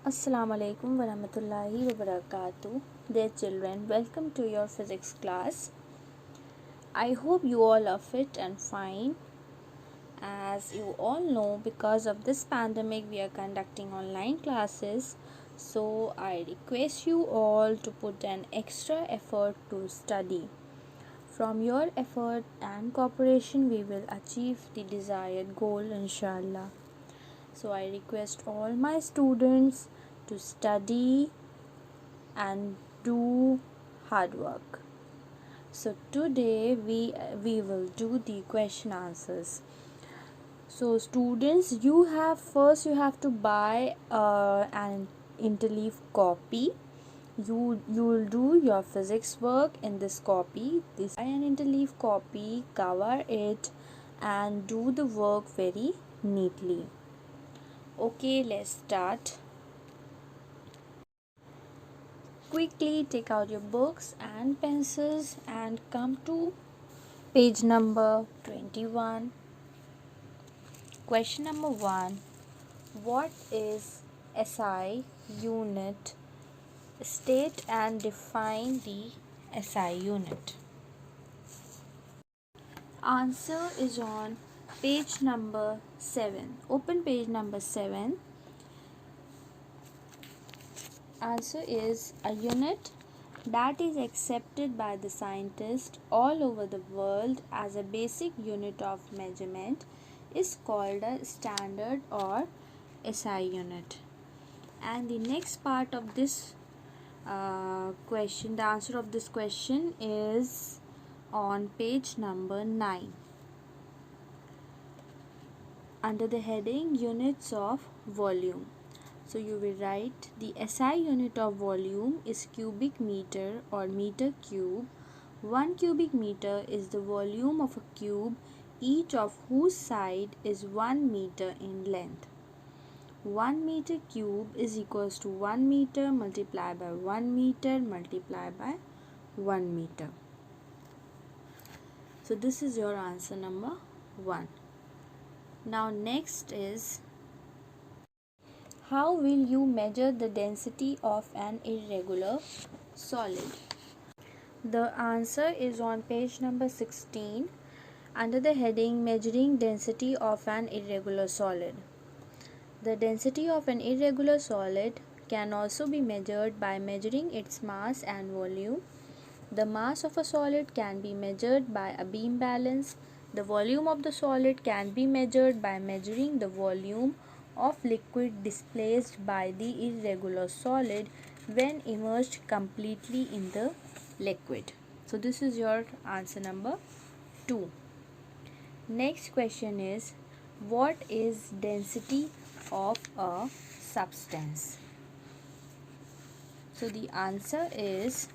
Assalamu alaikum warahmatullahi wabarakatuh. Dear children, welcome to your physics class. I hope you all are fit and fine. As you all know, because of this pandemic, we are conducting online classes. So I request you all to put an extra effort to study. From your effort and cooperation, we will achieve the desired goal, inshallah. So I request all my students to study and do hard work. So today we will do the question answers. So students, you have to buy an interleaf copy. You will do your physics work in this copy. This buy an interleaf copy, cover it, and do the work very neatly. Okay, let's start. Quickly take out your books and pencils and come to page number 21. Question number 1. What is SI unit? State and define the SI unit. Answer is on page number 7. Open page number 7. Answer is a unit that is accepted by the scientists all over the world as a basic unit of measurement is called a standard or SI unit. And the next part of this question, the answer of this question is on page number 9 under the heading units of volume. So you will write the SI unit of volume is cubic meter or meter cube. 1 cubic meter is the volume of a cube, each of whose side is 1 meter in length. 1 meter cube is equals to 1 meter multiplied by 1 meter multiplied by 1 meter. So this is your answer number 1. Now next is, how will you measure the density of an irregular solid? The answer is on page number 16 under the heading measuring density of an irregular solid. The density of an irregular solid can also be measured by measuring its mass and volume. The mass of a solid can be measured by a beam balance. The volume of the solid can be measured by measuring the volume of liquid displaced by the irregular solid when immersed completely in the liquid. So this is your answer number 2. Next question is, what is density of a substance? So the answer is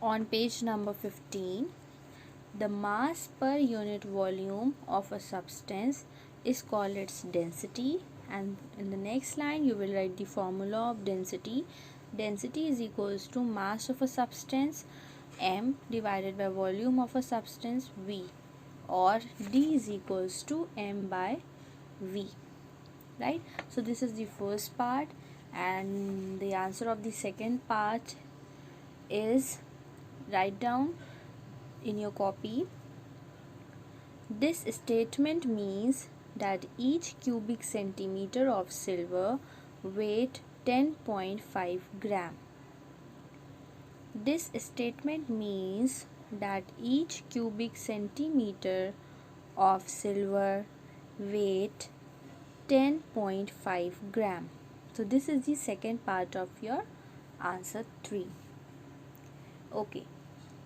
on page number 15. The mass per unit volume of a substance is called its density, and in the next line you will write the formula of density. Density is equals to mass of a substance m divided by volume of a substance v, or d is equals to m by v, right? So this is the first part, and the answer of the second part is, write down in your copy. This statement means that each cubic centimeter of silver weight 10.5 gram. This statement means that each cubic centimeter of silver weight 10.5 gram. So this is the second part of your answer 3. Okay,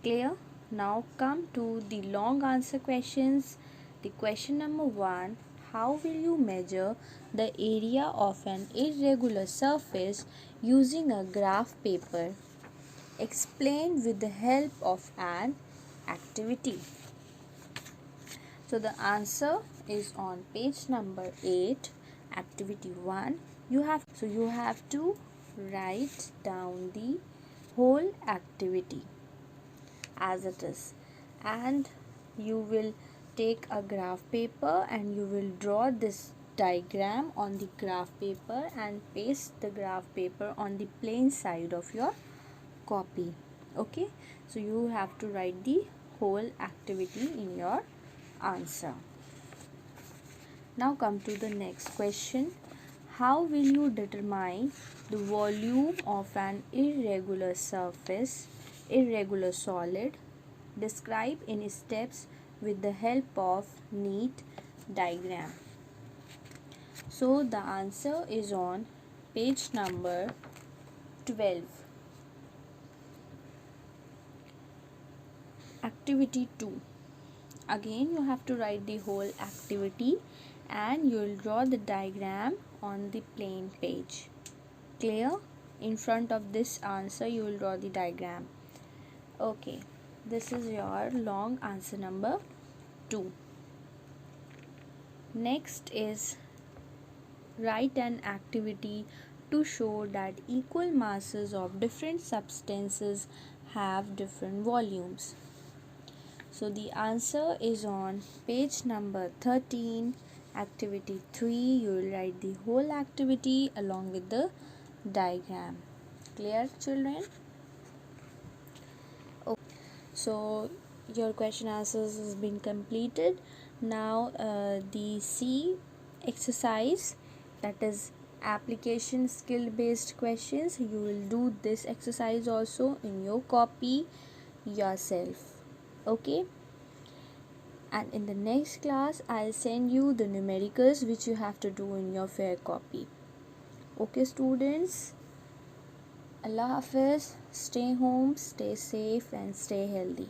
clear? Now come to the long answer questions. The question number 1, how will you measure the area of an irregular surface using a graph paper? Explain with the help of an activity. So the answer is on page number 8, activity 1. You have to write down the whole activity as it is, and you will take a graph paper and you will draw this diagram on the graph paper and paste the graph paper on the plain side of your copy. Okay, so you have to write the whole activity in your answer. Now come to the next question. How will you determine the volume of an irregular surface, irregular solid? Describe in steps with the help of neat diagram. So the answer is on page number 12. Activity 2. Again you have to write the whole activity and you will draw the diagram on the plain page. Clear? In front of this answer you will draw the diagram. Okay, this is your long answer number 2. Next is write an activity to show that equal masses of different substances have different volumes. So the answer is on page number 13, activity 3. You will write the whole activity along with the diagram. Clear, children? Okay. So your question answers has been completed. Now the C exercise, that is application skill based questions. You will do this exercise also in your copy yourself. Okay, and in the next class I'll send you the numericals which you have to do in your fair copy. Okay students, Allah Hafiz, stay home, stay safe and stay healthy.